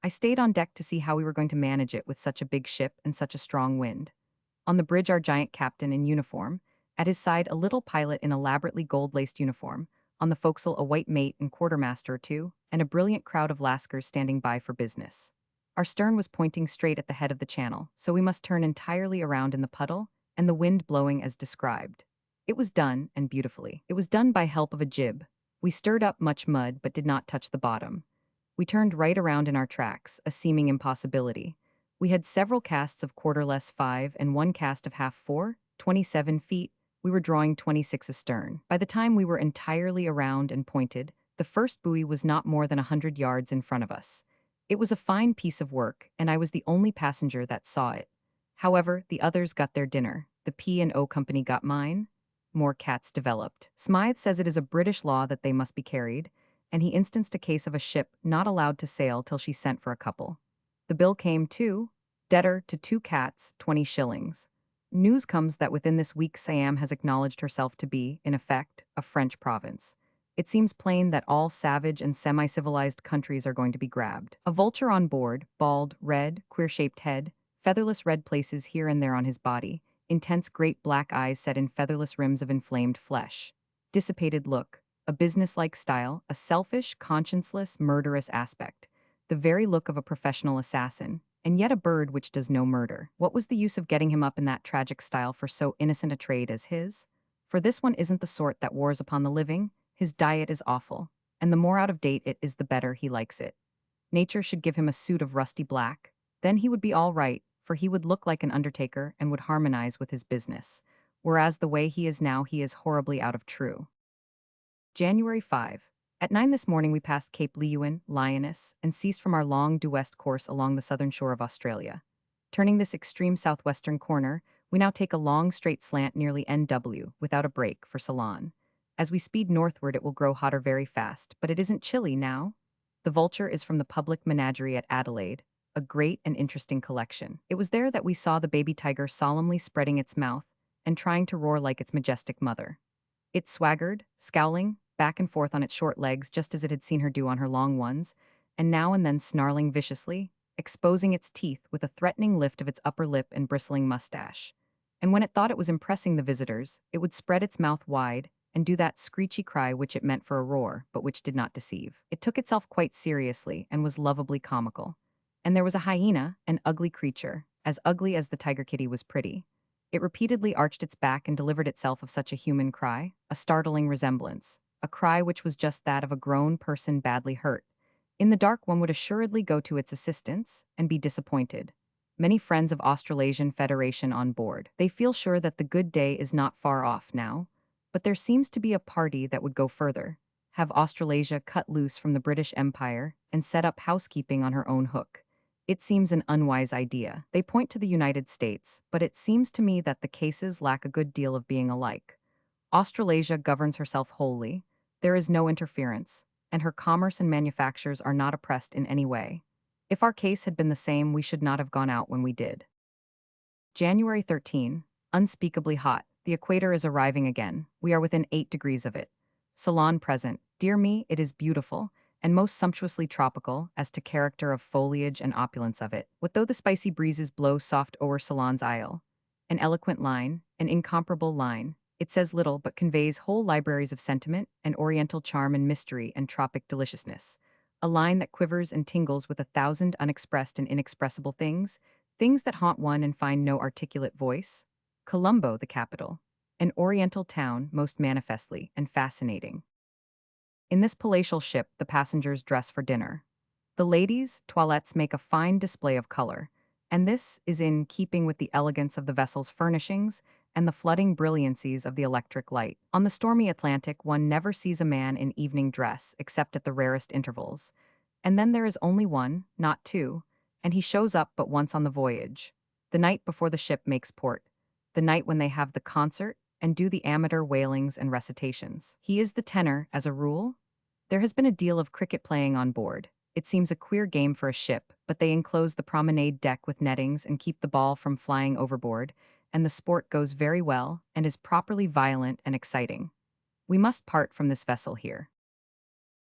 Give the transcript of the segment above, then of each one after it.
I stayed on deck to see how we were going to manage it with such a big ship and such a strong wind. On the bridge, our giant captain in uniform, at his side, a little pilot in elaborately gold-laced uniform, on the forecastle, a white mate and quartermaster or two, and a brilliant crowd of lascars standing by for business. Our stern was pointing straight at the head of the channel, so we must turn entirely around in the puddle, and the wind blowing as described. It was done, and beautifully. It was done by help of a jib. We stirred up much mud, but did not touch the bottom. We turned right around in our tracks, a seeming impossibility. We had several casts of quarter-less 5 and one cast of half 4, 27 feet. We were drawing 26 astern. By the time we were entirely around and pointed, the first buoy was not more than 100 yards in front of us. It was a fine piece of work, and I was the only passenger that saw it. However, the others got their dinner. The P&O Company got mine. More cats developed. Smythe says it is a British law that they must be carried, and he instanced a case of a ship not allowed to sail till she sent for a couple. The bill came to debtor to 2 cats, 20 shillings. News comes that within this week Siam has acknowledged herself to be, in effect, a French province. It seems plain that all savage and semi-civilized countries are going to be grabbed. A vulture on board, bald, red, queer-shaped head, featherless red places here and there on his body, intense great black eyes set in featherless rims of inflamed flesh. Dissipated look, a businesslike style, a selfish, conscienceless, murderous aspect. The very look of a professional assassin, and yet a bird which does no murder. What was the use of getting him up in that tragic style for so innocent a trade as his? For this one isn't the sort that wars upon the living. His diet is awful, and the more out of date it is the better he likes it. Nature should give him a suit of rusty black. Then he would be all right, for he would look like an undertaker and would harmonize with his business. Whereas the way he is now, he is horribly out of true. January 5. At 9 this morning we passed Cape Leeuwin, Lioness, and ceased from our long due west course along the southern shore of Australia. Turning this extreme southwestern corner, we now take a long straight slant nearly NW, without a break, for Ceylon. As we speed northward it will grow hotter very fast, but it isn't chilly now. The Vulture is from the public menagerie at Adelaide, a great and interesting collection. It was there that we saw the baby tiger solemnly spreading its mouth and trying to roar like its majestic mother. It swaggered, scowling, back and forth on its short legs just as it had seen her do on her long ones, and now and then snarling viciously, exposing its teeth with a threatening lift of its upper lip and bristling mustache. And when it thought it was impressing the visitors, it would spread its mouth wide and do that screechy cry which it meant for a roar, but which did not deceive. It took itself quite seriously and was lovably comical. And there was a hyena, an ugly creature, as ugly as the tiger kitty was pretty. It repeatedly arched its back and delivered itself of such a human cry, a startling resemblance, a cry which was just that of a grown person badly hurt. In the dark one would assuredly go to its assistance and be disappointed. Many friends of Australasian Federation on board. They feel sure that the good day is not far off now, but there seems to be a party that would go further, have Australasia cut loose from the British Empire and set up housekeeping on her own hook. It seems an unwise idea. They point to the United States, but it seems to me that the cases lack a good deal of being alike. Australasia governs herself wholly, there is no interference, and her commerce and manufactures are not oppressed in any way. If our case had been the same, we should not have gone out when we did. January 13. Unspeakably hot. The equator is arriving again. We are within 8 degrees of it. Ceylon present. Dear me, it is beautiful, and most sumptuously tropical as to character of foliage and opulence of it. What though the spicy breezes blow soft o'er Ceylon's isle? An eloquent line, an incomparable line. It says little but conveys whole libraries of sentiment and oriental charm and mystery and tropic deliciousness. A line that quivers and tingles with 1,000 unexpressed and inexpressible things, things that haunt one and find no articulate voice. Colombo, the capital. An oriental town, most manifestly, and fascinating. In this palatial ship, the passengers dress for dinner. The ladies' toilettes make a fine display of color, and this is in keeping with the elegance of the vessel's furnishings and the flooding brilliancies of the electric light. On the stormy Atlantic, one never sees a man in evening dress except at the rarest intervals. And then there is only one, not two, and he shows up but once on the voyage. The night before the ship makes port. The night when they have the concert and do the amateur wailings and recitations. He is the tenor, as a rule. There has been a deal of cricket playing on board. It seems a queer game for a ship, but they enclose the promenade deck with nettings and keep the ball from flying overboard, and the sport goes very well and is properly violent and exciting. We must part from this vessel here.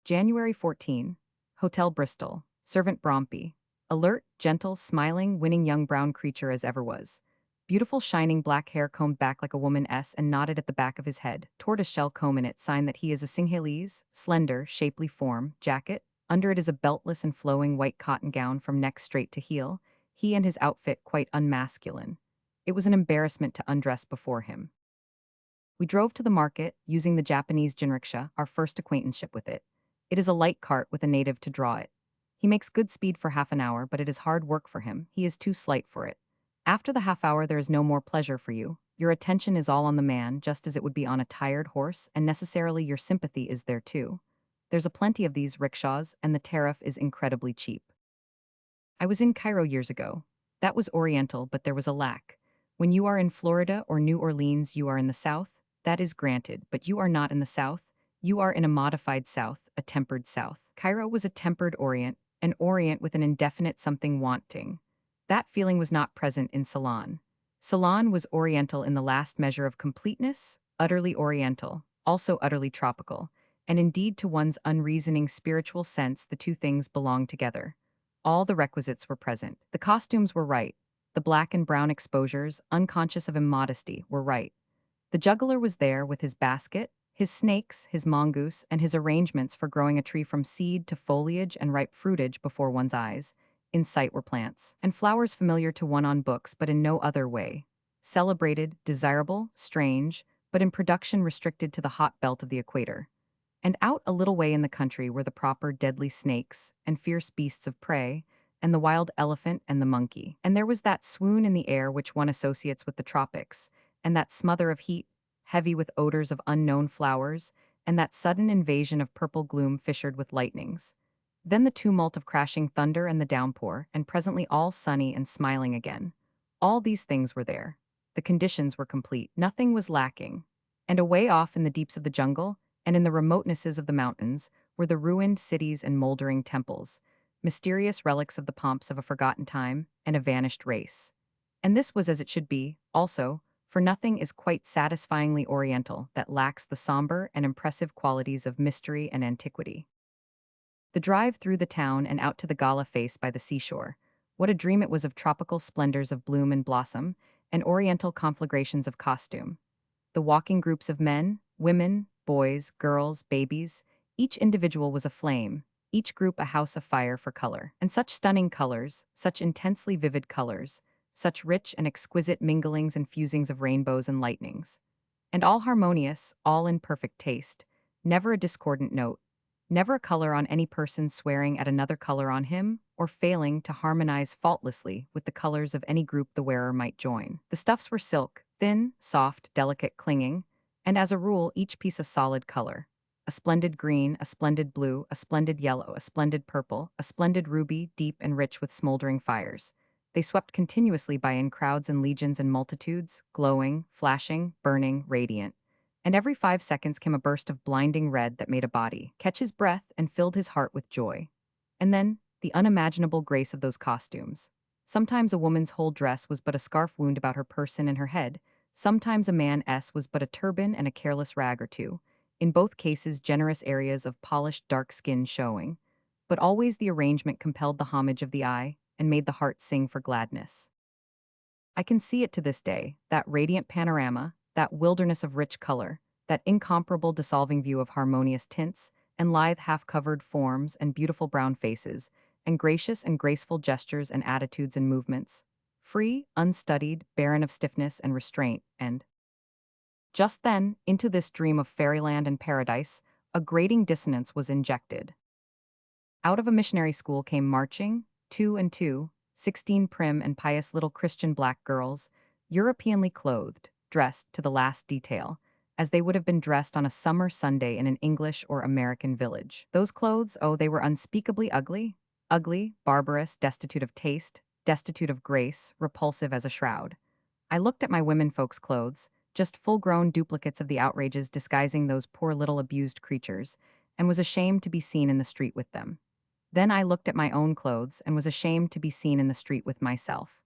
January 14. Hotel Bristol. Servant Brompey. alert, gentle, smiling, winning young brown creature as ever was. Beautiful shining black hair combed back like a woman's and knotted at the back of his head, tortoiseshell comb in it, sign that he is a Sinhalese, slender, shapely form, jacket. Under it is a beltless and flowing white cotton gown from neck straight to heel, he and his outfit quite unmasculine. It was an embarrassment to undress before him. We drove to the market, using the Japanese jinrickshaw, our first acquaintanceship with it. It is a light cart with a native to draw it. He makes good speed for half an hour, but it is hard work for him. He is too slight for it. After the half hour, there is no more pleasure for you. Your attention is all on the man, just as it would be on a tired horse, and necessarily your sympathy is there too. There's a plenty of these rickshaws, and the tariff is incredibly cheap. I was in Cairo years ago. That was Oriental, but there was a lack. When you are in Florida or New Orleans, you are in the South. That is granted, but you are not in the South. You are in a modified South, a tempered South. Cairo was a tempered Orient, an Orient with an indefinite something wanting. That feeling was not present in Ceylon. Ceylon was Oriental in the last measure of completeness, utterly Oriental, also utterly tropical, and indeed to one's unreasoning spiritual sense the two things belong together. All the requisites were present. The costumes were right. The black and brown exposures, unconscious of immodesty, were right. The juggler was there with his basket, his snakes, his mongoose, and his arrangements for growing a tree from seed to foliage and ripe fruitage before one's eyes. In sight were plants, and flowers familiar to one on books but in no other way. Celebrated, desirable, strange, but in production restricted to the hot belt of the equator. And out a little way in the country were the proper deadly snakes and fierce beasts of prey, and the wild elephant and the monkey. And there was that swoon in the air which one associates with the tropics, and that smother of heat, heavy with odors of unknown flowers, and that sudden invasion of purple gloom fissured with lightnings. Then the tumult of crashing thunder and the downpour, and presently all sunny and smiling again. All these things were there. The conditions were complete. Nothing was lacking. And away off in the deeps of the jungle, and in the remotenesses of the mountains, were the ruined cities and moldering temples, mysterious relics of the pomps of a forgotten time and a vanished race. And this was as it should be, also, for nothing is quite satisfyingly oriental that lacks the somber and impressive qualities of mystery and antiquity. The drive through the town and out to the gala face by the seashore, what a dream it was of tropical splendors of bloom and blossom, and oriental conflagrations of costume. The walking groups of men, women, boys, girls, babies, each individual was a flame, each group a house afire for color. And such stunning colors, such intensely vivid colors, such rich and exquisite minglings and fusings of rainbows and lightnings. And all harmonious, all in perfect taste, never a discordant note, never a color on any person swearing at another color on him, or failing to harmonize faultlessly with the colors of any group the wearer might join. The stuffs were silk, thin, soft, delicate, clinging, and as a rule each piece a solid color. A splendid green, a splendid blue, a splendid yellow, a splendid purple, a splendid ruby, deep and rich with smoldering fires. They swept continuously by in crowds and legions and multitudes, glowing, flashing, burning, radiant. And every 5 seconds came a burst of blinding red that made a body catch his breath and filled his heart with joy. And then, the unimaginable grace of those costumes. Sometimes a woman's whole dress was but a scarf wound about her person and her head, sometimes a man's was but a turban and a careless rag or two, in both cases generous areas of polished dark skin showing. But always the arrangement compelled the homage of the eye and made the heart sing for gladness. I can see it to this day, that radiant panorama, that wilderness of rich color, that incomparable dissolving view of harmonious tints, and lithe half-covered forms and beautiful brown faces, and gracious and graceful gestures and attitudes and movements, free, unstudied, barren of stiffness and restraint, and just then, into this dream of fairyland and paradise, a grating dissonance was injected. Out of a missionary school came marching, 2 and 2, 16 prim and pious little Christian black girls, Europeanly clothed, dressed to the last detail, as they would have been dressed on a summer Sunday in an English or American village. Those clothes, oh, they were unspeakably ugly, ugly, barbarous, destitute of taste, destitute of grace, repulsive as a shroud. I looked at my womenfolk's clothes, just full-grown duplicates of the outrages disguising those poor little abused creatures, and was ashamed to be seen in the street with them. Then I looked at my own clothes and was ashamed to be seen in the street with myself.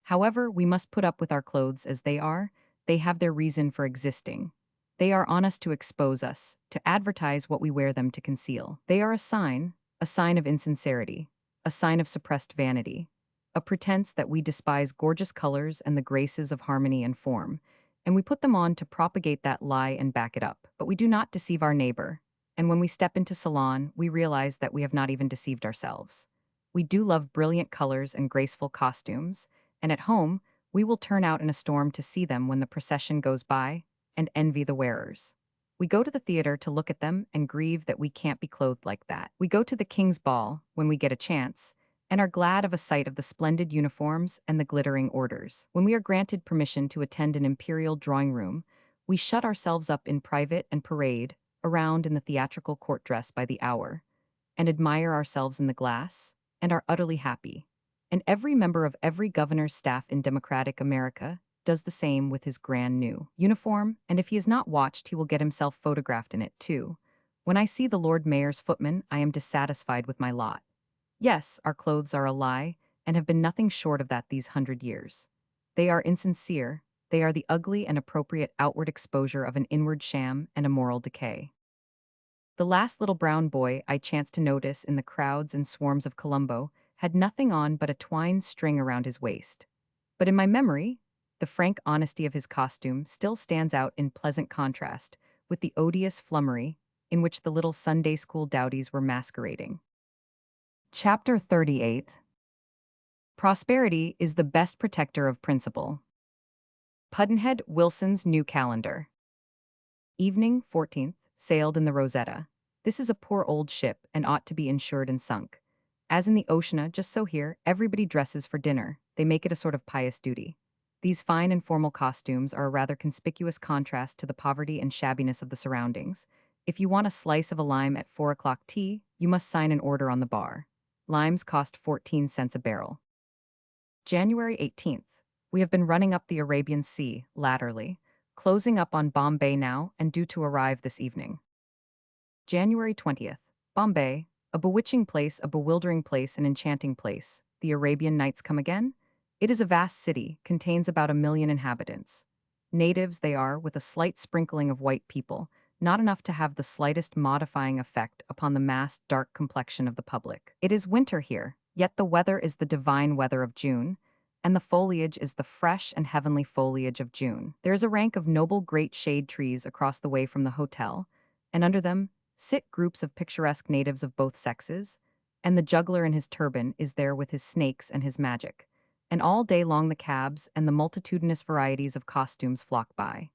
However, we must put up with our clothes as they are. They have their reason for existing. They are on us to expose us, to advertise what we wear them to conceal. They are a sign of insincerity, a sign of suppressed vanity, a pretense that we despise gorgeous colors and the graces of harmony and form, and we put them on to propagate that lie and back it up. But we do not deceive our neighbor, and when we step into Ceylon, we realize that we have not even deceived ourselves. We do love brilliant colors and graceful costumes, and at home, we will turn out in a storm to see them when the procession goes by and envy the wearers. We go to the theater to look at them and grieve that we can't be clothed like that. We go to the King's Ball, when we get a chance, and are glad of a sight of the splendid uniforms and the glittering orders. When we are granted permission to attend an imperial drawing room, we shut ourselves up in private and parade around in the theatrical court dress by the hour, and admire ourselves in the glass, and are utterly happy. And every member of every governor's staff in democratic America does the same with his grand new uniform, and if he is not watched, he will get himself photographed in it too. When I see the Lord Mayor's footman, I am dissatisfied with my lot. Yes, our clothes are a lie, and have been nothing short of that these 100 years. They are insincere, they are the ugly and appropriate outward exposure of an inward sham and a moral decay. The last little brown boy I chanced to notice in the crowds and swarms of Colombo had nothing on but a twine string around his waist. But in my memory, the frank honesty of his costume still stands out in pleasant contrast with the odious flummery in which the little Sunday school dowdies were masquerading. Chapter 38. Prosperity is the best protector of principle. Pudd'nhead Wilson's New Calendar. Evening, 14th, sailed in the Rosetta. This is a poor old ship and ought to be insured and sunk. As in the Oceana, just so here, everybody dresses for dinner. They make it a sort of pious duty. These fine and formal costumes are a rather conspicuous contrast to the poverty and shabbiness of the surroundings. If you want a slice of a lime at 4 o'clock tea, you must sign an order on the bar. Limes cost 14 cents a barrel. January 18th. We have been running up the Arabian Sea, latterly, closing up on Bombay now and due to arrive this evening. January 20th. Bombay, a bewitching place, a bewildering place, an enchanting place. The Arabian Nights come again? It is a vast city, contains about 1 million inhabitants. Natives they are, with a slight sprinkling of white people, not enough to have the slightest modifying effect upon the massed dark complexion of the public. It is winter here, yet the weather is the divine weather of June, and the foliage is the fresh and heavenly foliage of June. There is a rank of noble great shade trees across the way from the hotel, and under them sit groups of picturesque natives of both sexes, and the juggler in his turban is there with his snakes and his magic, and all day long the cabs and the multitudinous varieties of costumes flock by.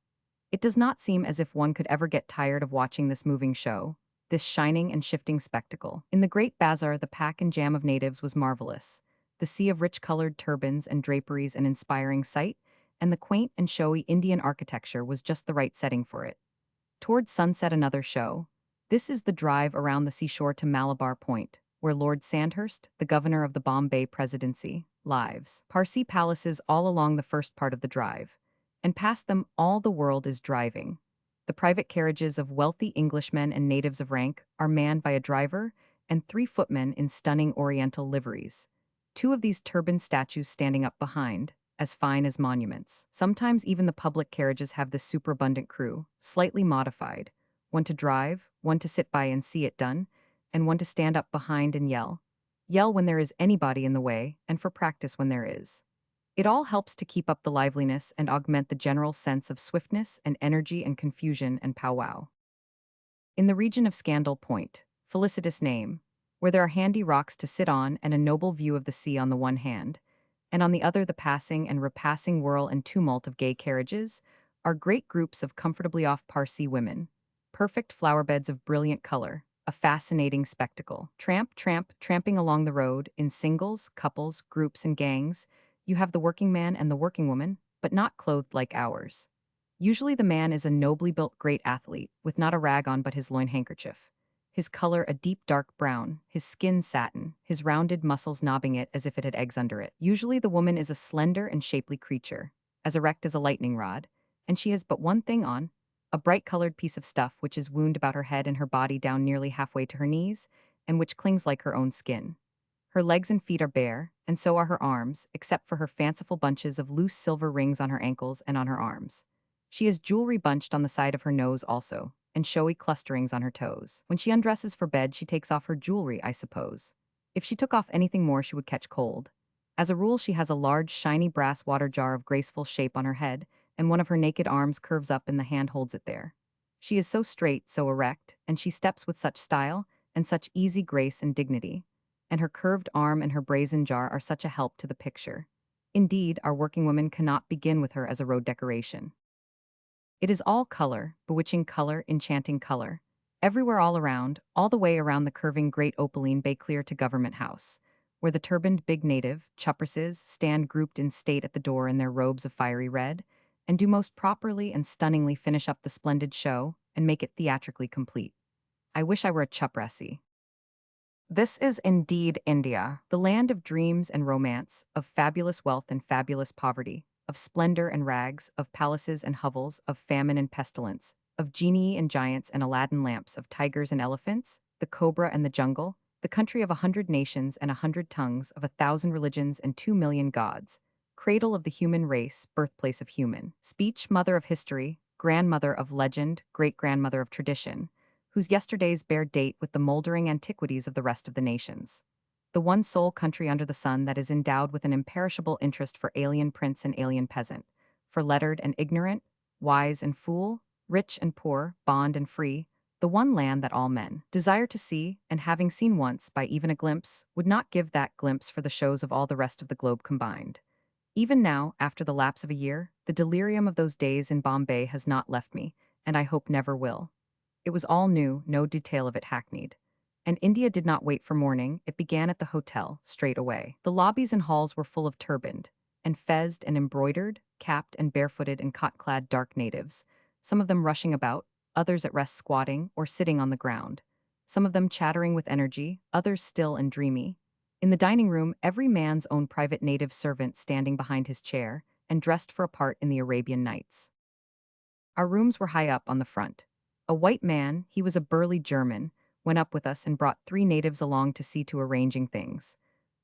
It does not seem as if one could ever get tired of watching this moving show, this shining and shifting spectacle. In the great bazaar, the pack and jam of natives was marvelous. The sea of rich-colored turbans and draperies an inspiring sight, and the quaint and showy Indian architecture was just the right setting for it. Towards sunset another show. This is the drive around the seashore to Malabar Point, where Lord Sandhurst, the governor of the Bombay Presidency, lives. Parsi palaces all along the first part of the drive, and past them all the world is driving. The private carriages of wealthy Englishmen and natives of rank are manned by a driver and 3 footmen in stunning oriental liveries. 2 of these turban statues standing up behind, as fine as monuments. Sometimes even the public carriages have this superabundant crew, slightly modified, one to drive, one to sit by and see it done, and one to stand up behind and yell. Yell when there is anybody in the way, and for practice when there is. It all helps to keep up the liveliness and augment the general sense of swiftness and energy and confusion and powwow. In the region of Scandal Point, felicitous name, where there are handy rocks to sit on and a noble view of the sea on the one hand, and on the other the passing and repassing whirl and tumult of gay carriages, are great groups of comfortably off Parsi women, perfect flower-beds of brilliant color, a fascinating spectacle. Tramp, tramp, tramping along the road, in singles, couples, groups, and gangs, you have the working man and the working woman, but not clothed like ours. Usually the man is a nobly built great athlete, with not a rag on but his loin handkerchief. His color a deep dark brown, his skin satin, his rounded muscles knobbing it as if it had eggs under it. Usually the woman is a slender and shapely creature, as erect as a lightning rod, and she has but one thing on, a bright-colored piece of stuff which is wound about her head and her body down nearly halfway to her knees, and which clings like her own skin. Her legs and feet are bare, and so are her arms, except for her fanciful bunches of loose silver rings on her ankles and on her arms. She has jewelry bunched on the side of her nose also, and showy clusterings on her toes. When she undresses for bed, she takes off her jewelry, I suppose. If she took off anything more, she would catch cold. As a rule, she has a large, shiny brass water jar of graceful shape on her head, and one of her naked arms curves up and the hand holds it there. She is so straight, so erect, and she steps with such style and such easy grace and dignity. And her curved arm and her brazen jar are such a help to the picture. Indeed, our working women cannot begin with her as a road decoration. It is all color, bewitching color, enchanting color. Everywhere all around, all the way around the curving great opaline bay clear to Government House, where the turbaned big native, chuppresses, stand grouped in state at the door in their robes of fiery red, and do most properly and stunningly finish up the splendid show and make it theatrically complete. I wish I were a chupressy. This is indeed India, the land of dreams and romance, of fabulous wealth and fabulous poverty, of splendor and rags, of palaces and hovels, of famine and pestilence, of genii and giants and Aladdin lamps, of tigers and elephants, the cobra and the jungle, the country of 100 nations and 100 tongues, of 1,000 religions and 2 million gods, cradle of the human race, birthplace of human speech, mother of history, grandmother of legend, great-grandmother of tradition, whose yesterdays bear date with the moldering antiquities of the rest of the nations. The one sole country under the sun that is endowed with an imperishable interest for alien prince and alien peasant, for lettered and ignorant, wise and fool, rich and poor, bond and free, the one land that all men desire to see, and having seen once by even a glimpse, would not give that glimpse for the shows of all the rest of the globe combined. Even now, after the lapse of a year, the delirium of those days in Bombay has not left me, and I hope never will. It was all new, no detail of it hackneyed. And India did not wait for morning, it began at the hotel, straight away. The lobbies and halls were full of turbaned, and fezzed and embroidered, capped and barefooted and cot-clad dark natives, some of them rushing about, others at rest squatting or sitting on the ground, some of them chattering with energy, others still and dreamy. In the dining room, every man's own private native servant standing behind his chair, and dressed for a part in the Arabian Nights. Our rooms were high up on the front. A white man, he was a burly German, went up with us and brought 3 natives along to see to arranging things.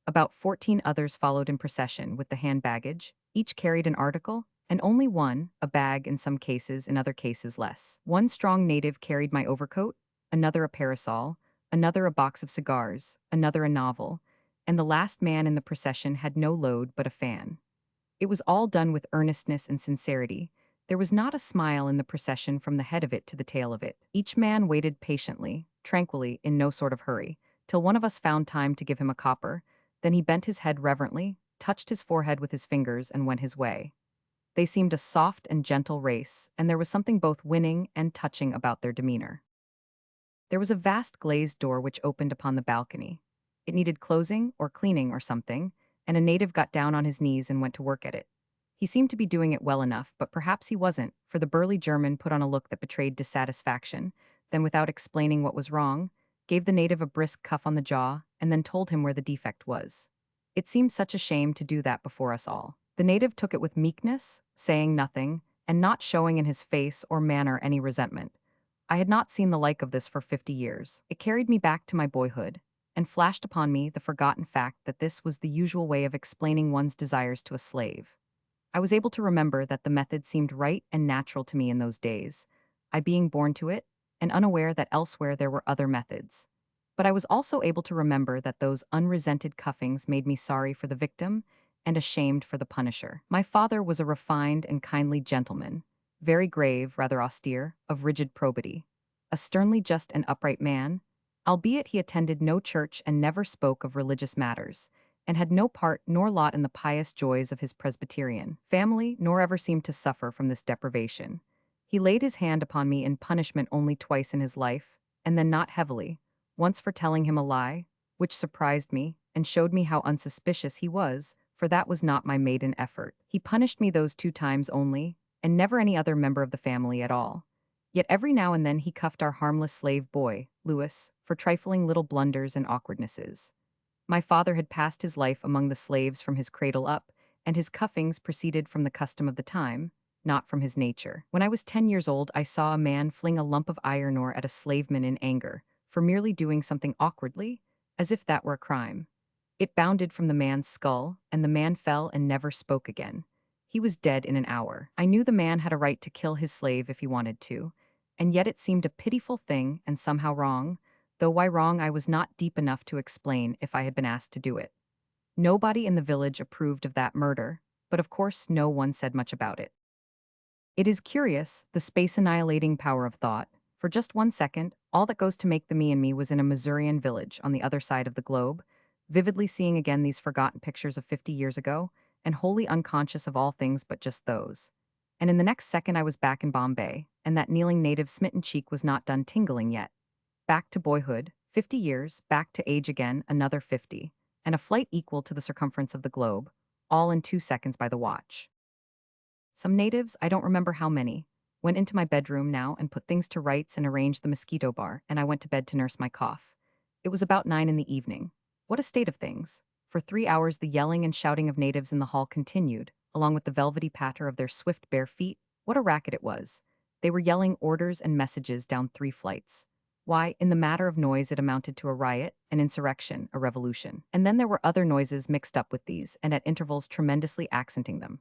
About 14 others followed in procession with the hand baggage, each carried an article, and only one, a bag in some cases, in other cases less. One strong native carried my overcoat, another a parasol, another a box of cigars, another a novel, and the last man in the procession had no load but a fan. It was all done with earnestness and sincerity. There was not a smile in the procession from the head of it to the tail of it. Each man waited patiently, tranquilly, in no sort of hurry, till one of us found time to give him a copper. Then he bent his head reverently, touched his forehead with his fingers, and went his way. They seemed a soft and gentle race, and there was something both winning and touching about their demeanor. There was a vast glazed door which opened upon the balcony. It needed closing or cleaning or something, and a native got down on his knees and went to work at it. He seemed to be doing it well enough, but perhaps he wasn't, for the burly German put on a look that betrayed dissatisfaction, then without explaining what was wrong, gave the native a brisk cuff on the jaw, and then told him where the defect was. It seemed such a shame to do that before us all. The native took it with meekness, saying nothing, and not showing in his face or manner any resentment. I had not seen the like of this for 50 years. It carried me back to my boyhood, and flashed upon me the forgotten fact that this was the usual way of explaining one's desires to a slave. I was able to remember that the method seemed right and natural to me in those days, I being born to it, and unaware that elsewhere there were other methods. But I was also able to remember that those unresented cuffings made me sorry for the victim and ashamed for the punisher. My father was a refined and kindly gentleman, very grave, rather austere, of rigid probity, a sternly just and upright man, albeit he attended no church and never spoke of religious matters, and had no part nor lot in the pious joys of his Presbyterian family, nor ever seemed to suffer from this deprivation. He laid his hand upon me in punishment only twice in his life, and then not heavily, once for telling him a lie, which surprised me, and showed me how unsuspicious he was, for that was not my maiden effort. He punished me those 2 times only, and never any other member of the family at all. Yet every now and then he cuffed our harmless slave boy, Louis, for trifling little blunders and awkwardnesses. My father had passed his life among the slaves from his cradle up, and his cuffings proceeded from the custom of the time, not from his nature. When I was 10 years old, I saw a man fling a lump of iron ore at a slaveman in anger, for merely doing something awkwardly, as if that were a crime. It bounded from the man's skull, and the man fell and never spoke again. He was dead in an hour. I knew the man had a right to kill his slave if he wanted to, and yet it seemed a pitiful thing and somehow wrong, though why wrong I was not deep enough to explain if I had been asked to do it. Nobody in the village approved of that murder, but of course no one said much about it. It is curious, the space-annihilating power of thought. For just 1 second, all that goes to make the me and me was in a Missourian village on the other side of the globe, vividly seeing again these forgotten pictures of 50 years ago, and wholly unconscious of all things but just those. And in the next second I was back in Bombay, and that kneeling native smitten cheek was not done tingling yet. Back to boyhood, 50 years, back to age again, another 50, and a flight equal to the circumference of the globe, all in 2 seconds by the watch. Some natives, I don't remember how many, went into my bedroom now and put things to rights and arranged the mosquito bar, and I went to bed to nurse my cough. It was about 9 in the evening. What a state of things. For 3 hours the yelling and shouting of natives in the hall continued, along with the velvety patter of their swift bare feet. What a racket it was. They were yelling orders and messages down 3 flights. Why, in the matter of noise it amounted to a riot, an insurrection, a revolution. And then there were other noises mixed up with these, and at intervals tremendously accenting them.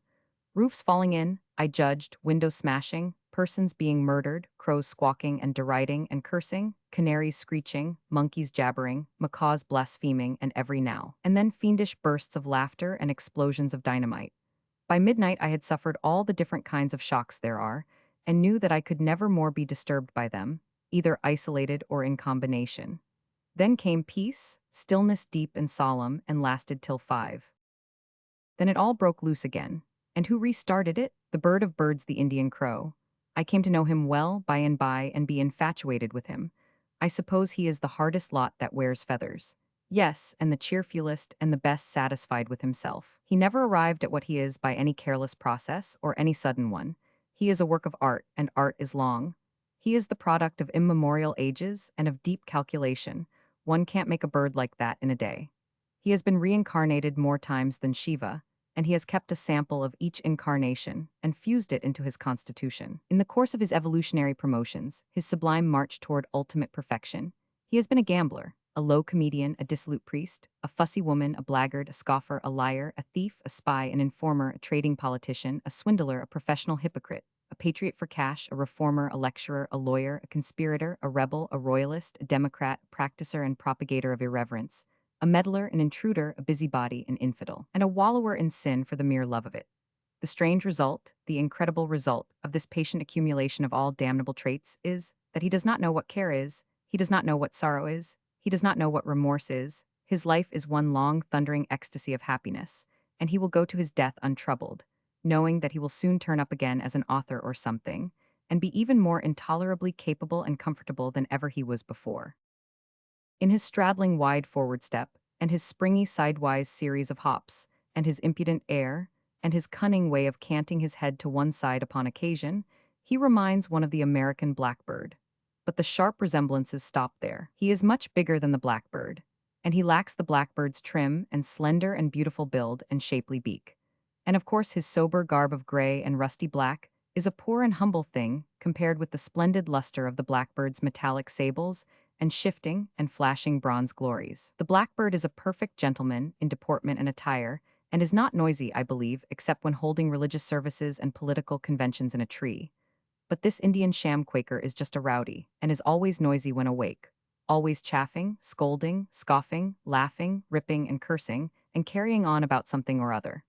Roofs falling in, I judged, windows smashing, persons being murdered, crows squawking and deriding and cursing, canaries screeching, monkeys jabbering, macaws blaspheming, and every now and then fiendish bursts of laughter and explosions of dynamite. By midnight I had suffered all the different kinds of shocks there are, and knew that I could never more be disturbed by them, either isolated or in combination. Then came peace, stillness deep and solemn, and lasted till 5. Then it all broke loose again. And who restarted it? The bird of birds, the Indian crow. I came to know him well by and by and be infatuated with him. I suppose he is the hardest lot that wears feathers. Yes, and the cheerfulest and the best satisfied with himself. He never arrived at what he is by any careless process or any sudden one. He is a work of art, and art is long. He is the product of immemorial ages and of deep calculation. One can't make a bird like that in a day. He has been reincarnated more times than Shiva, and he has kept a sample of each incarnation and fused it into his constitution. In the course of his evolutionary promotions, his sublime march toward ultimate perfection, he has been a gambler, a low comedian, a dissolute priest, a fussy woman, a blackguard, a scoffer, a liar, a thief, a spy, an informer, a trading politician, a swindler, a professional hypocrite, a patriot for cash, a reformer, a lecturer, a lawyer, a conspirator, a rebel, a royalist, a democrat, a practicer and propagator of irreverence, a meddler, an intruder, a busybody, an infidel, and a wallower in sin for the mere love of it. The strange result, the incredible result, of this patient accumulation of all damnable traits is that he does not know what care is, he does not know what sorrow is, he does not know what remorse is. His life is one long, thundering ecstasy of happiness, and he will go to his death untroubled, knowing that he will soon turn up again as an author or something, and be even more intolerably capable and comfortable than ever he was before. In his straddling wide forward step, and his springy sidewise series of hops, and his impudent air, and his cunning way of canting his head to one side upon occasion, he reminds one of the American blackbird. But the sharp resemblances stop there. He is much bigger than the blackbird, and he lacks the blackbird's trim and slender and beautiful build and shapely beak. And of course his sober garb of gray and rusty black is a poor and humble thing compared with the splendid luster of the blackbird's metallic sables and shifting and flashing bronze glories. The blackbird is a perfect gentleman in deportment and attire, and is not noisy, I believe, except when holding religious services and political conventions in a tree. But this Indian sham Quaker is just a rowdy, and is always noisy when awake, always chaffing, scolding, scoffing, laughing, ripping, and cursing, and carrying on about something or other.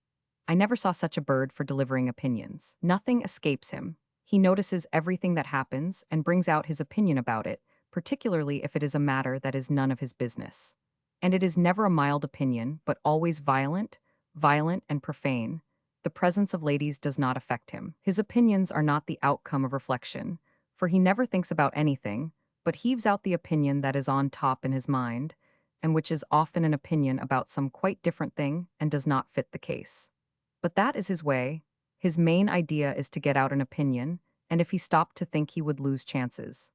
I never saw such a bird for delivering opinions. Nothing escapes him. He notices everything that happens and brings out his opinion about it, particularly if it is a matter that is none of his business. And it is never a mild opinion, but always violent, and profane. The presence of ladies does not affect him. His opinions are not the outcome of reflection, for he never thinks about anything, but heaves out the opinion that is on top in his mind, and which is often an opinion about some quite different thing and does not fit the case. But that is his way. His main idea is to get out an opinion, and if he stopped to think he would lose chances.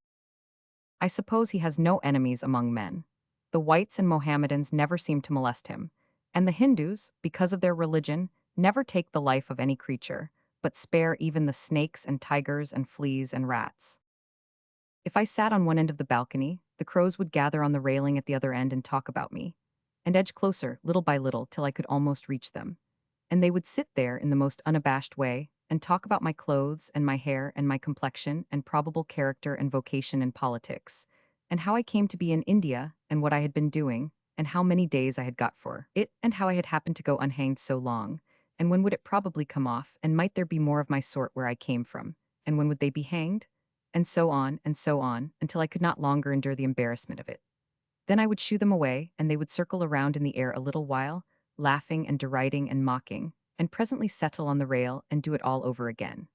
I suppose he has no enemies among men. The whites and Mohammedans never seem to molest him, and the Hindus, because of their religion, never take the life of any creature, but spare even the snakes and tigers and fleas and rats. If I sat on one end of the balcony, the crows would gather on the railing at the other end and talk about me, and edge closer, little by little, till I could almost reach them. And they would sit there in the most unabashed way, and talk about my clothes and my hair and my complexion and probable character and vocation in politics, and how I came to be in India, and what I had been doing, and how many days I had got for it, and how I had happened to go unhanged so long, and when would it probably come off, and might there be more of my sort where I came from, and when would they be hanged? And so on, until I could not longer endure the embarrassment of it. Then I would shoo them away, and they would circle around in the air a little while, laughing and deriding and mocking, and presently settle on the rail and do it all over again.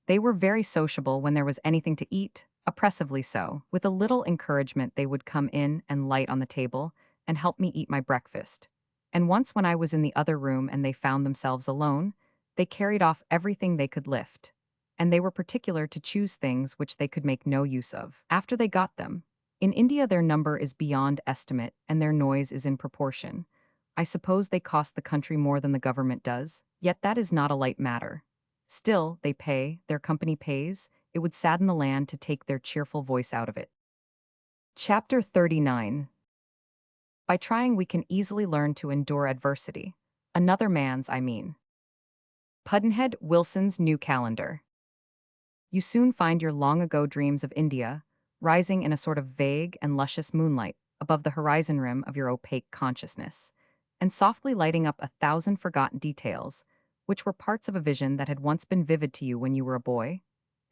They were very sociable when there was anything to eat, oppressively so. With a little encouragement, they would come in and light on the table and help me eat my breakfast. And once, when I was in the other room and they found themselves alone, they carried off everything they could lift. And they were particular to choose things which they could make no use of, after they got them. In India, their number is beyond estimate, and their noise is in proportion. I suppose they cost the country more than the government does, yet that is not a light matter. Still, they pay, their company pays, it would sadden the land to take their cheerful voice out of it. Chapter 39. By trying, we can easily learn to endure adversity. Another man's, I mean. Pudd'nhead Wilson's New Calendar. You soon find your long-ago dreams of India rising in a sort of vague and luscious moonlight above the horizon rim of your opaque consciousness, and softly lighting up 1,000 forgotten details, which were parts of a vision that had once been vivid to you when you were a boy,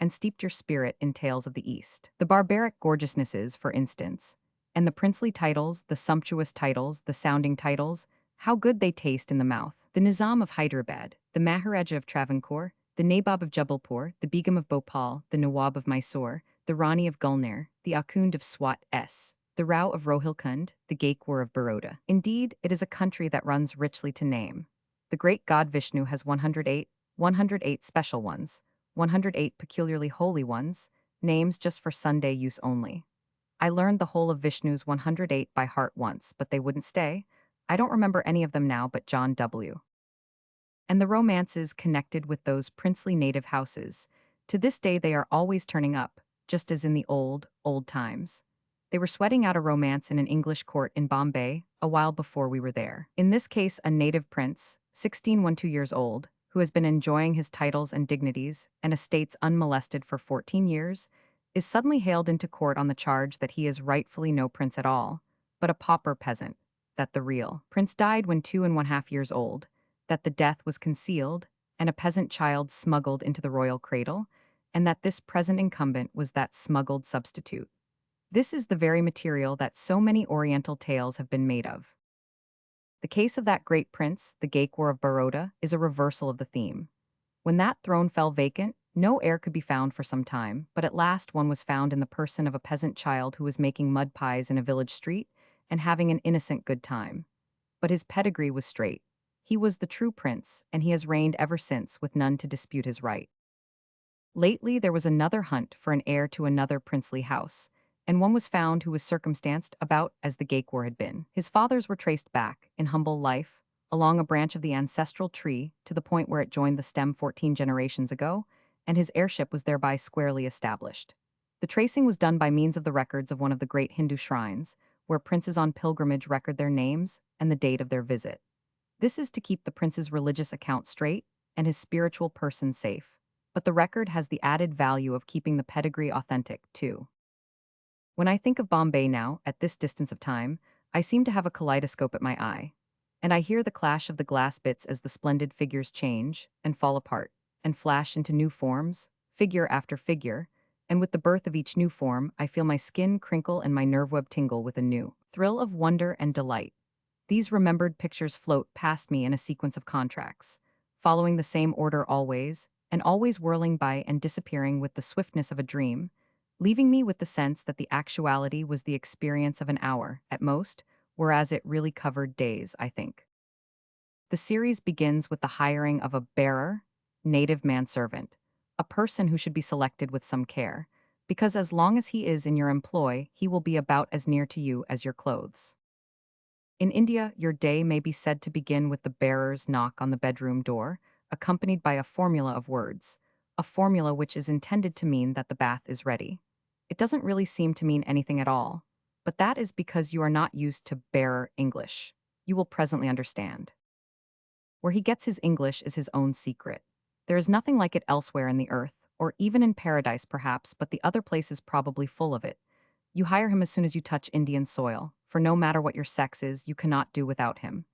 and steeped your spirit in tales of the East. The barbaric gorgeousnesses, for instance, and the princely titles, the sumptuous titles, the sounding titles, how good they taste in the mouth. The Nizam of Hyderabad, the Maharaja of Travancore, the Nabob of Jabalpur, the Begum of Bhopal, the Nawab of Mysore, the Rani of Gulner, the Akhund of Swat S, the Rao of Rohilkhand, the Gaikwar of Baroda. Indeed, it is a country that runs richly to name. The great god Vishnu has 108 special ones, 108 peculiarly holy ones, names just for Sunday use only. I learned the whole of Vishnu's 108 by heart once, but they wouldn't stay. I don't remember any of them now but John W. And the romances connected with those princely native houses. To this day they are always turning up, just as in the old times. They were sweating out a romance in an English court in Bombay a while before we were there. In this case, a native prince, 16 years old, who has been enjoying his titles and dignities and estates unmolested for 14 years, is suddenly hailed into court on the charge that he is rightfully no prince at all, but a pauper peasant, that the real prince died when 2½ years old, that the death was concealed, and a peasant child smuggled into the royal cradle, and that this present incumbent was that smuggled substitute. This is the very material that so many Oriental tales have been made of. The case of that great prince, the Gaikwar of Baroda, is a reversal of the theme. When that throne fell vacant, no heir could be found for some time, but at last one was found in the person of a peasant child who was making mud pies in a village street and having an innocent good time. But his pedigree was straight. He was the true prince, and he has reigned ever since with none to dispute his right. Lately there was another hunt for an heir to another princely house, and one was found who was circumstanced about as the Gaikwar had been. His fathers were traced back, in humble life, along a branch of the ancestral tree to the point where it joined the stem 14 generations ago, and his heirship was thereby squarely established. The tracing was done by means of the records of one of the great Hindu shrines, where princes on pilgrimage record their names and the date of their visit. This is to keep the prince's religious account straight and his spiritual person safe, but the record has the added value of keeping the pedigree authentic, too. When I think of Bombay now, at this distance of time, I seem to have a kaleidoscope at my eye, and I hear the clash of the glass bits as the splendid figures change and fall apart and flash into new forms, figure after figure, and with the birth of each new form, I feel my skin crinkle and my nerve web tingle with a new thrill of wonder and delight. These remembered pictures float past me in a sequence of contracts, following the same order always, and always whirling by and disappearing with the swiftness of a dream, leaving me with the sense that the actuality was the experience of an hour, at most, whereas it really covered days, I think. The series begins with the hiring of a bearer, native manservant, a person who should be selected with some care, because as long as he is in your employ, he will be about as near to you as your clothes. In India, your day may be said to begin with the bearer's knock on the bedroom door, accompanied by a formula of words, a formula which is intended to mean that the bath is ready. It doesn't really seem to mean anything at all, but that is because you are not used to bearer English. You will presently understand. Where he gets his English is his own secret. There is nothing like it elsewhere in the earth, or even in paradise perhaps, but the other place is probably full of it. You hire him as soon as you touch Indian soil, for no matter what your sex is, you cannot do without him.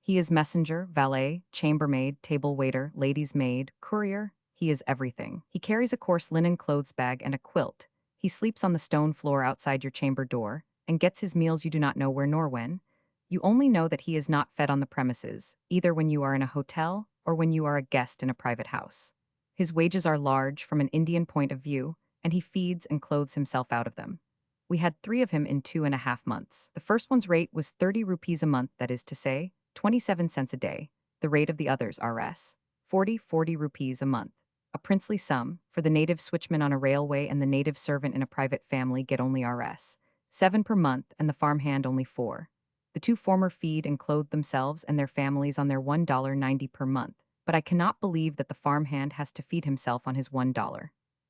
He is messenger, valet, chambermaid, table waiter, lady's maid, courier. He is everything. He carries a coarse linen clothes bag and a quilt. He sleeps on the stone floor outside your chamber door, and gets his meals you do not know where nor when. You only know that he is not fed on the premises, either when you are in a hotel or when you are a guest in a private house. His wages are large from an Indian point of view, and he feeds and clothes himself out of them. We had 3 of him in 2.5 months. The first one's rate was 30 rupees a month, that is to say, 27 cents a day. The rate of the others, Rs. 40 rupees a month. A princely sum, for the native switchman on a railway and the native servant in a private family get only Rs. 7 per month and the farmhand only 4. The two former feed and clothe themselves and their families on their $1.90 per month, but I cannot believe that the farmhand has to feed himself on his $1.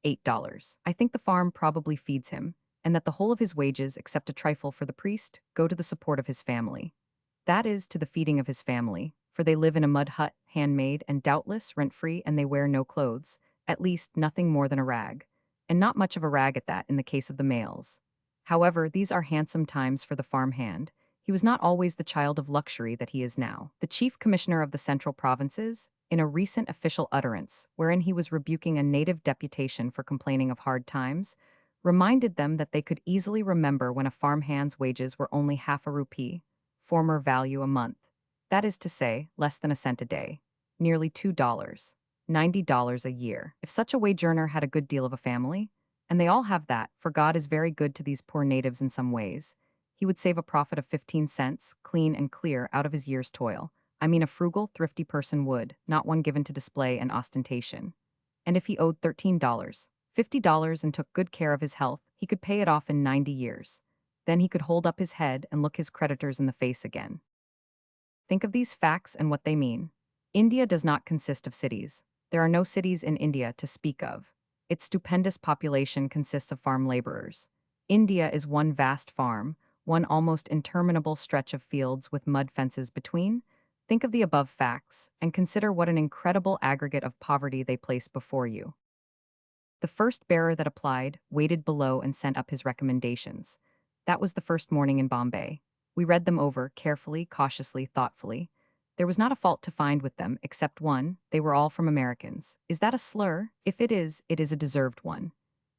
$8. I think the farm probably feeds him, and that the whole of his wages, except a trifle for the priest, go to the support of his family. That is, to the feeding of his family, for they live in a mud hut, handmade, and doubtless rent-free, and they wear no clothes, at least nothing more than a rag, and not much of a rag at that in the case of the males. However, these are handsome times for the farmhand. He was not always the child of luxury that he is now. The chief commissioner of the Central Provinces, in a recent official utterance, wherein he was rebuking a native deputation for complaining of hard times, reminded them that they could easily remember when a farmhand's wages were only half a rupee, former value a month. That is to say, less than a cent a day. Nearly $2. $90 a year. If such a wage earner had a good deal of a family, and they all have that, for God is very good to these poor natives in some ways, he would save a profit of 15 cents, clean and clear, out of his year's toil. I mean, a frugal, thrifty person would, not one given to display and ostentation. And if he owed $13, $50, and took good care of his health, he could pay it off in 90 years. Then he could hold up his head and look his creditors in the face again. Think of these facts and what they mean. India does not consist of cities. There are no cities in India to speak of. Its stupendous population consists of farm laborers. India is one vast farm, one almost interminable stretch of fields with mud fences between. Think of the above facts, and consider what an incredible aggregate of poverty they place before you. The first bearer that applied waited below and sent up his recommendations. That was the first morning in Bombay. We read them over, carefully, cautiously, thoughtfully. There was not a fault to find with them, except one: they were all from Americans. Is that a slur? If it is a deserved one.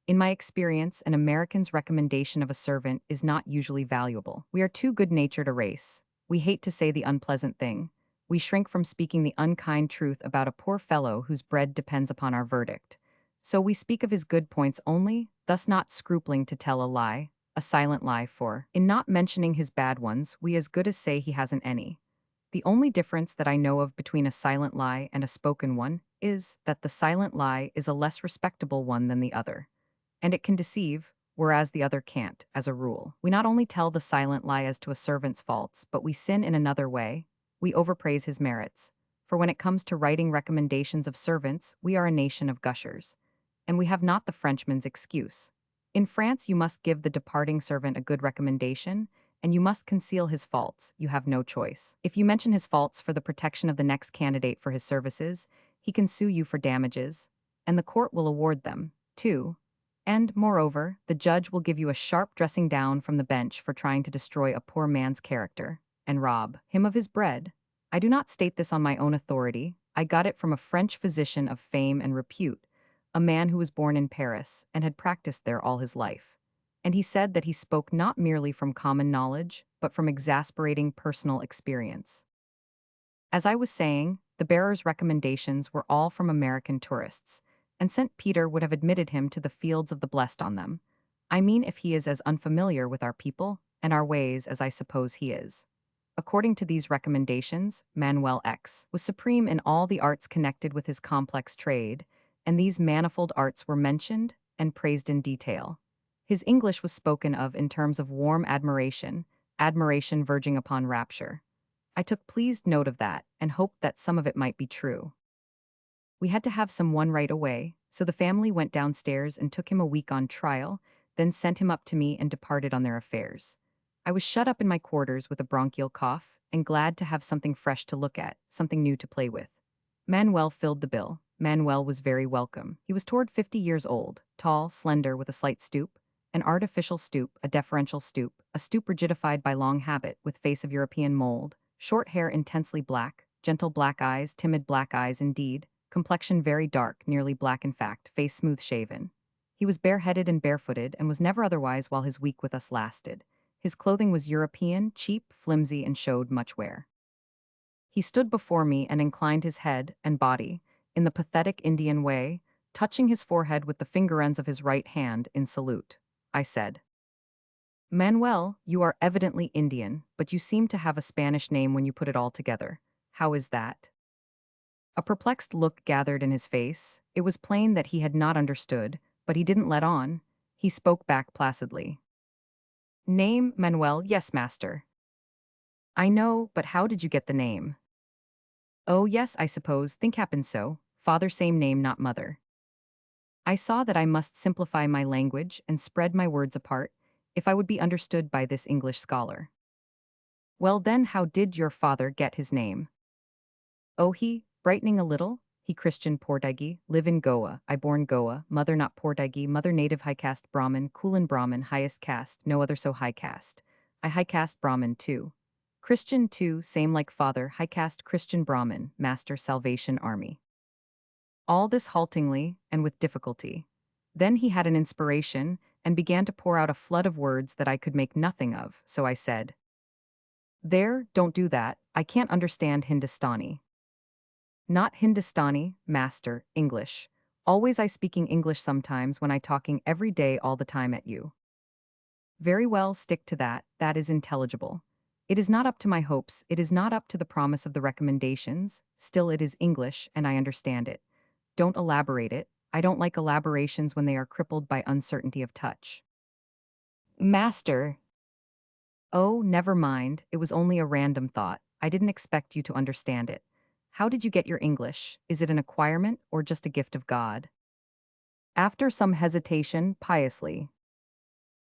In my experience, an American's recommendation of a servant is not usually valuable. We are too good-natured a race. We hate to say the unpleasant thing. We shrink from speaking the unkind truth about a poor fellow whose bread depends upon our verdict. So we speak of his good points only, thus not scrupling to tell a lie, a silent lie, for, in not mentioning his bad ones, we as good as say he hasn't any. The only difference that I know of between a silent lie and a spoken one is that the silent lie is a less respectable one than the other. And it can deceive, whereas the other can't, as a rule. We not only tell the silent lie as to a servant's faults, but we sin in another way. We overpraise his merits. For when it comes to writing recommendations of servants, we are a nation of gushers. And we have not the Frenchman's excuse. In France, you must give the departing servant a good recommendation, and you must conceal his faults. You have no choice. If you mention his faults for the protection of the next candidate for his services, he can sue you for damages, and the court will award them, too. And, moreover, the judge will give you a sharp dressing down from the bench for trying to destroy a poor man's character, and rob him of his bread. I do not state this on my own authority. I got it from a French physician of fame and repute, a man who was born in Paris and had practiced there all his life. And he said that he spoke not merely from common knowledge, but from exasperating personal experience. As I was saying, the bearer's recommendations were all from American tourists, and St. Peter would have admitted him to the fields of the blessed on them. I mean, if he is as unfamiliar with our people and our ways as I suppose he is. According to these recommendations, Manuel X was supreme in all the arts connected with his complex trade, and these manifold arts were mentioned and praised in detail. His English was spoken of in terms of warm admiration, admiration verging upon rapture. I took pleased note of that and hoped that some of it might be true. We had to have someone right away, so the family went downstairs and took him a week on trial, then sent him up to me and departed on their affairs. I was shut up in my quarters with a bronchial cough, and glad to have something fresh to look at, something new to play with. Manuel filled the bill. Manuel was very welcome. He was toward 50 years old, tall, slender, with a slight stoop, an artificial stoop, a deferential stoop, a stoop rigidified by long habit, with face of European mold, short hair intensely black, gentle black eyes, timid black eyes indeed, complexion very dark, nearly black in fact, face smooth-shaven. He was bareheaded and barefooted, and was never otherwise while his week with us lasted. His clothing was European, cheap, flimsy, and showed much wear. He stood before me and inclined his head and body, in the pathetic Indian way, touching his forehead with the finger ends of his right hand in salute. I said, "Manuel, you are evidently Indian, but you seem to have a Spanish name when you put it all together. How is that?" A perplexed look gathered in his face. It was plain that he had not understood, but he didn't let on. He spoke back placidly. "Name, Manuel, yes, master. I know, but how did you get the name?" "Oh, yes, I suppose, think happened so. Father same name, not mother." I saw that I must simplify my language and spread my words apart, if I would be understood by this English scholar. "Well then, how did your father get his name?" "Oh, brightening a little, he Christian Portagi, live in Goa, I born Goa, mother not Portagi, mother native high caste Brahmin, Kulin Brahmin, highest caste, no other so high caste. I high caste Brahmin too. Christian too, same like father, high caste Christian Brahmin, master Salvation Army." All this haltingly and with difficulty. Then he had an inspiration and began to pour out a flood of words that I could make nothing of, so I said, "There, don't do that, I can't understand Hindustani." "Not Hindustani, master, English. Always I speaking English sometimes when I talking every day all the time at you." "Very well, stick to that, that is intelligible. It is not up to my hopes, it is not up to the promise of the recommendations, still it is English and I understand it. Don't elaborate it, I don't like elaborations when they are crippled by uncertainty of touch." "Master." "Oh, never mind, it was only a random thought, I didn't expect you to understand it. How did you get your English? Is it an acquirement or just a gift of God?" After some hesitation, piously,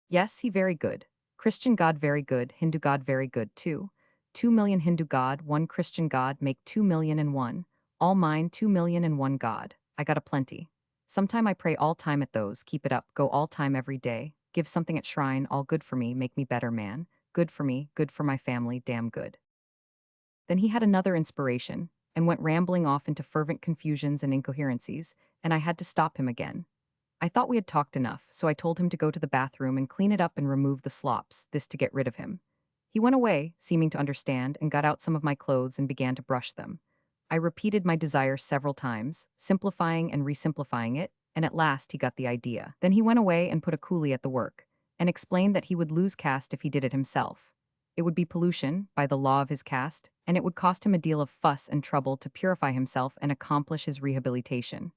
"Yes, he very good. Christian God very good, Hindu God very good too. 2 million Hindu God, 1 Christian God make 2 million and 1. All mine 2 million and 1 God. I got a plenty. Sometime I pray all time at those, keep it up, go all time every day. Give something at shrine, all good for me, make me better man. Good for me, good for my family, damn good." Then he had another inspiration, and went rambling off into fervent confusions and incoherencies, and I had to stop him again. I thought we had talked enough, so I told him to go to the bathroom and clean it up and remove the slops, this to get rid of him. He went away, seeming to understand, and got out some of my clothes and began to brush them. I repeated my desire several times, simplifying and resimplifying it, and at last he got the idea. Then he went away and put a coolie at the work, and explained that he would lose caste if he did it himself. It would be pollution, by the law of his caste, and it would cost him a deal of fuss and trouble to purify himself and accomplish his rehabilitation.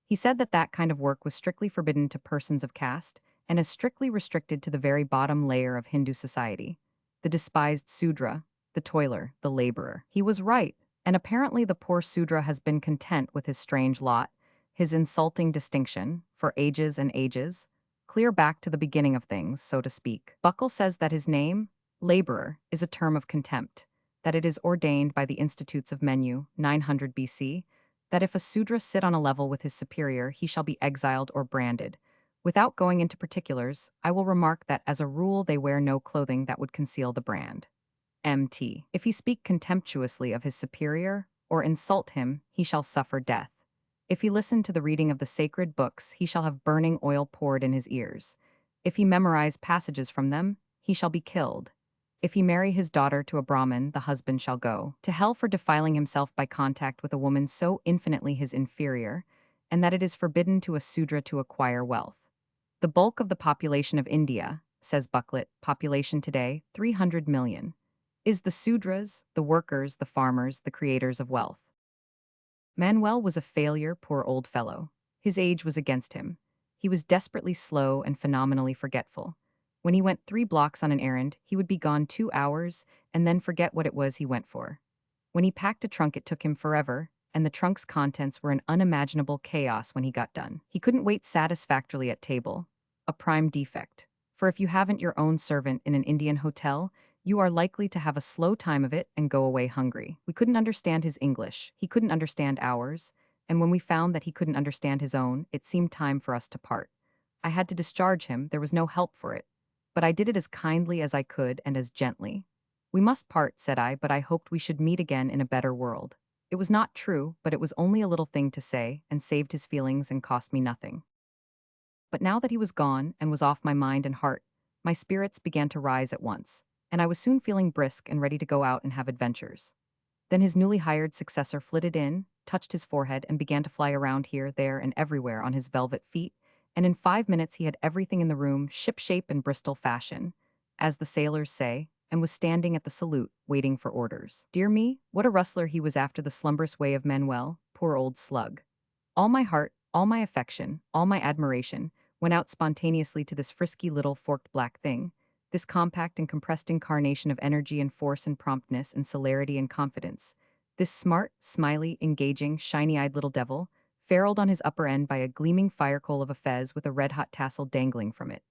He said that that kind of work was strictly forbidden to persons of caste, and as strictly restricted to the very bottom layer of Hindu society, the despised Sudra, the toiler, the laborer. He was right, and apparently the poor Sudra has been content with his strange lot, his insulting distinction, for ages and ages, clear back to the beginning of things, so to speak. Buckle says that his name, laborer, is a term of contempt, that it is ordained by the Institutes of Menu, 900 BC, that if a Sudra sit on a level with his superior, he shall be exiled or branded. Without going into particulars, I will remark that as a rule they wear no clothing that would conceal the brand. MT. If he speak contemptuously of his superior, or insult him, he shall suffer death. If he listen to the reading of the sacred books, he shall have burning oil poured in his ears. If he memorize passages from them, he shall be killed. If he marry his daughter to a Brahmin, the husband shall go to hell for defiling himself by contact with a woman so infinitely his inferior, and that it is forbidden to a Sudra to acquire wealth. The bulk of the population of India, says Bucklet, population today, 300 million, is the Sudras, the workers, the farmers, the creators of wealth. Manuel was a failure, poor old fellow. His age was against him. He was desperately slow and phenomenally forgetful. When he went 3 blocks on an errand, he would be gone 2 hours and then forget what it was he went for. When he packed a trunk, it took him forever, and the trunk's contents were an unimaginable chaos when he got done. He couldn't wait satisfactorily at table, a prime defect. For if you haven't your own servant in an Indian hotel, you are likely to have a slow time of it and go away hungry. We couldn't understand his English, he couldn't understand ours, and when we found that he couldn't understand his own, it seemed time for us to part. I had to discharge him, there was no help for it. But I did it as kindly as I could and as gently. We must part, said I, but I hoped we should meet again in a better world. It was not true, but it was only a little thing to say, and saved his feelings and cost me nothing. But now that he was gone and was off my mind and heart, my spirits began to rise at once, and I was soon feeling brisk and ready to go out and have adventures. Then his newly hired successor flitted in, touched his forehead, and began to fly around here, there, and everywhere on his velvet feet, and in 5 minutes he had everything in the room shipshape and Bristol fashion, as the sailors say, and was standing at the salute, waiting for orders. Dear me, what a rustler he was after the slumberous way of Manuel, poor old slug. All my heart, all my affection, all my admiration, went out spontaneously to this frisky little forked black thing, this compact and compressed incarnation of energy and force and promptness and celerity and confidence, this smart, smiley, engaging, shiny-eyed little devil, ferruled on his upper end by a gleaming fire-coal of a fez with a red-hot tassel dangling from it.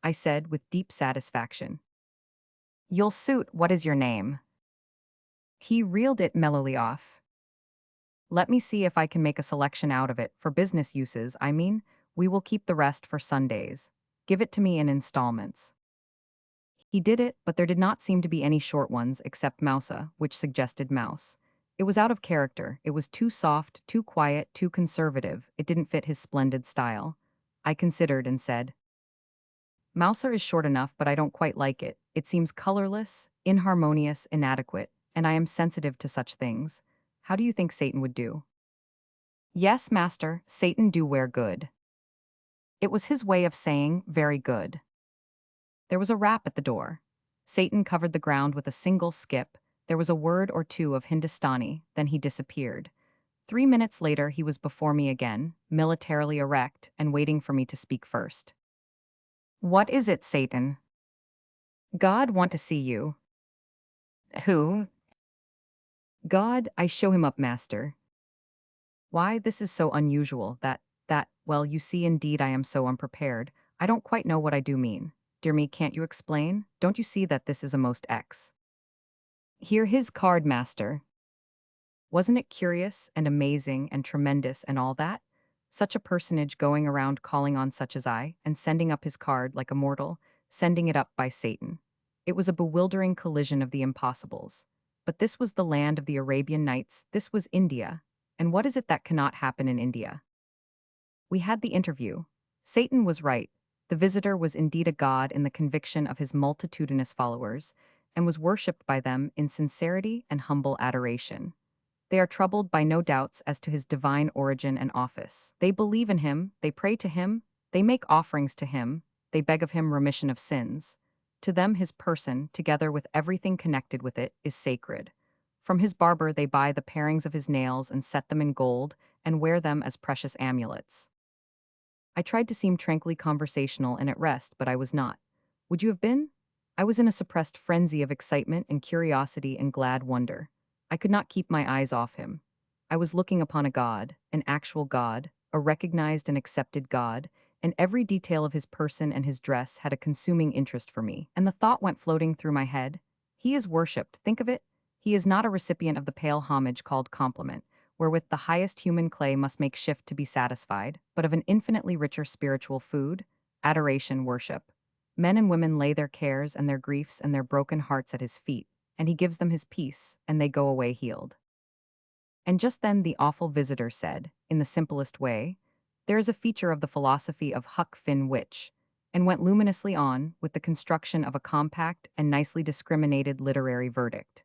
I said, with deep satisfaction, "You'll suit, what is your name?" He reeled it mellowly off. "Let me see if I can make a selection out of it, for business uses, I mean. We will keep the rest for Sundays. Give it to me in installments." He did it, but there did not seem to be any short ones except Mousa, which suggested mouse. It was out of character, it was too soft, too quiet, too conservative, it didn't fit his splendid style. I considered and said, "Mouser is short enough, but I don't quite like it. It seems colorless, inharmonious, inadequate, and I am sensitive to such things. How do you think Satan would do?" "Yes, master, Satan do wear good." It was his way of saying, very good. There was a rap at the door. Satan covered the ground with a single skip. There was a word or two of Hindustani, then he disappeared. 3 minutes later, he was before me again, militarily erect, and waiting for me to speak first. "What is it, Satan?" "God want to see you." "Who?" "God, I show him up, master." "Why, this is so unusual, well, you see, indeed, I am so unprepared. I don't quite know what I do mean. Dear me, can't you explain? Don't you see that this is a most X? Here his card, master." Wasn't it curious and amazing and tremendous and all that? Such a personage going around calling on such as I, and sending up his card like a mortal, sending it up by Satan. It was a bewildering collision of the impossibles. But this was the land of the Arabian Nights, this was India. And what is it that cannot happen in India? We had the interview. Satan was right. The visitor was indeed a god in the conviction of his multitudinous followers, and was worshipped by them in sincerity and humble adoration. They are troubled by no doubts as to his divine origin and office. They believe in him, they pray to him, they make offerings to him, they beg of him remission of sins. To them his person, together with everything connected with it, is sacred. From his barber they buy the parings of his nails and set them in gold, and wear them as precious amulets. I tried to seem tranquilly conversational and at rest, but I was not. Would you have been? I was in a suppressed frenzy of excitement and curiosity and glad wonder. I could not keep my eyes off him. I was looking upon a god, an actual god, a recognized and accepted god, and every detail of his person and his dress had a consuming interest for me. And the thought went floating through my head, he is worshipped, think of it. He is not a recipient of the pale homage called compliment, wherewith the highest human clay must make shift to be satisfied, but of an infinitely richer spiritual food, adoration, worship. Men and women lay their cares and their griefs and their broken hearts at his feet, and he gives them his peace, and they go away healed. And just then the awful visitor said, in the simplest way, "There is a feature of the philosophy of Huck Finn which," and went luminously on with the construction of a compact and nicely discriminated literary verdict.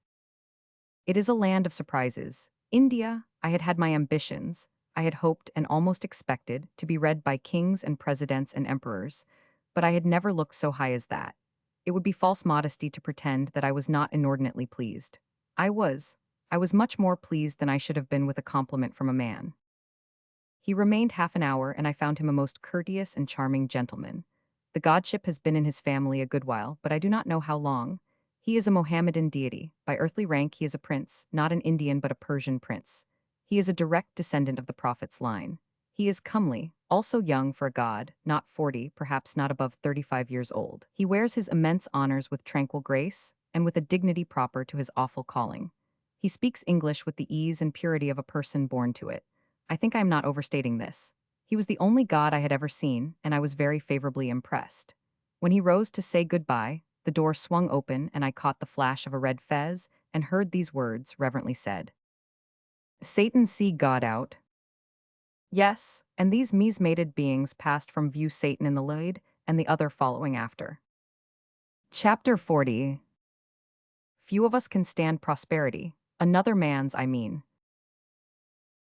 "It is a land of surprises. India, I had had my ambitions, I had hoped and almost expected to be read by kings and presidents and emperors, but I had never looked so high as that. It would be false modesty to pretend that I was not inordinately pleased. I was. I was much more pleased than I should have been with a compliment from a man. He remained half an hour, and I found him a most courteous and charming gentleman. The godship has been in his family a good while, but I do not know how long. He is a Mohammedan deity. By earthly rank he is a prince, not an Indian but a Persian prince. He is a direct descendant of the prophet's line. He is comely, also young for a god, not 40, perhaps not above 35 years old. He wears his immense honors with tranquil grace, and with a dignity proper to his awful calling. He speaks English with the ease and purity of a person born to it. I think I am not overstating this. He was the only god I had ever seen, and I was very favorably impressed. When he rose to say goodbye, the door swung open and I caught the flash of a red fez and heard these words reverently said. Satan see God out. Yes, and these mesmated beings passed from view Satan in the lead and the other following after. Chapter 40. Few of us can stand prosperity, another man's, I mean,